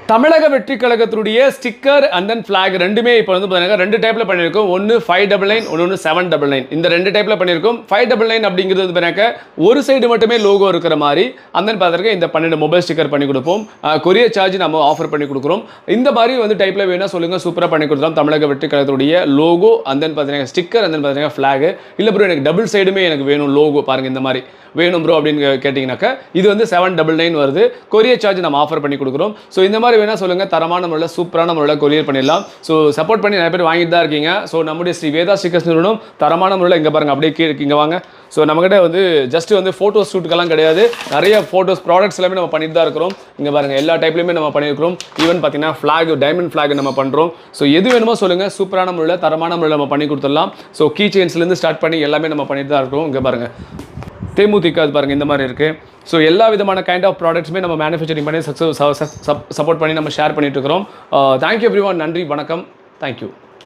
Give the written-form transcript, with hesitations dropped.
தமிழக வெற்றி கழகத்துடைய ஸ்டிக்கர் அண்ட் தென் ஃபிளாக் ரெண்டுமே இப்போ வந்து பார்த்தீங்கன்னா ரெண்டு டைப்பில் பண்ணியிருக்கோம். ஒன்று 599, ஒன்று 799. இந்த ரெண்டு டைப்பில் பண்ணியிருக்கோம். 599 அப்படிங்கிறது வந்து பார்த்தீங்கன்னா ஒரு சைடு மட்டுமே லோகோ இருக்கிற மாதிரி அந்த பார்த்துருக்க இந்த 12 மொபைல் ஸ்டிக்கர் பண்ணி கொடுப்போம். கொரியர் சார்ஜ் நம்ம ஆஃபர் பண்ணி கொடுக்குறோம். இந்த மாதிரி வந்து டைப்பில் வேணால் சொல்லுங்கள், சூப்பராக பண்ணி கொடுத்துலாம். தமிழக வெற்றி கழகத்துடைய லோகோ அண்ட் தென் பார்த்தீங்கன்னா ஸ்டிக்கர் அண்ட் தென் பார்த்தீங்கன்னா ஃபிளாக். இல்லை ப்ரோ எனக்கு டபுள் சைடுமே எனக்கு வேணும் லோகோ பாருங்கள் இந்த மாதிரி வேணும் ப்ரோ அப்படின்னு கேட்டிங்கனாக்கா இது வந்து 799 வருது. கொரியர் சார்ஜ் நம்ம ஆஃபர் பண்ணி கொடுக்குறோம். ஸோ இந்த மாதிரி வேணால் சொல்லுங்கள், தரமான முறையில் சூப்பரான முறையில் கொரியர் பண்ணிடலாம். ஸோ சப்போர்ட் பண்ணி நிறைய பேர் வாங்கிட்டு தான் இருக்கீங்க. ஸோ நம்முடைய ஸ்ரீ வேதா ஸ்டிக்கர்ஸ் நிறுவனம் தரமான முறையில் இங்கே பாருங்கள் அப்படியே இங்கே வாங்க. ஸோ நம்மகிட்ட வந்து ஜஸ்ட் வந்து ஃபோட்டோ ஷூட்டுக்கெல்லாம் கிடையாது, நிறைய ஃபோட்டோஸ் ப்ராடக்ட்ஸ் எல்லாமே நம்ம பண்ணிட்டு தான் இருக்கிறோம். இங்கே பாருங்கள் எல்லா டைப்லையுமே நம்ம பண்ணியிருக்கிறோம். ஈவன் பார்த்தீங்கன்னா ஃப்ளாக், டைமண்ட் ஃப்ளாக் நம்ம பண்ணுறோம். ஸோ எது வேணுமோ சொல்லுங்கள், சூப்பரான முறையில் தரமான முறையில் நம்ம பண்ணி கொடுத்துடலாம். ஸோ கீ செயின்ஸ்லேருந்து ஸ்டார்ட் பண்ணி எல்லாமே நம்ம பண்ணிட்டு தான் இருக்கிறோம். இங்கே பாருங்கள் தேமுதிக பாருங்கள் இந்த மாதிரி இருக்குது. ஸோ எல்லா விதமான கைண்ட் ஆஃப் ப்ராடக்ட்ஸுமே நம்ம மேனுஃபேக்சரிங் பண்ணி சப்போர்ட் பண்ணி நம்ம ஷேர் பண்ணிட்டு இருக்கிறோம். Thank you every one. நன்றி, வணக்கம், தேங்க்யூ.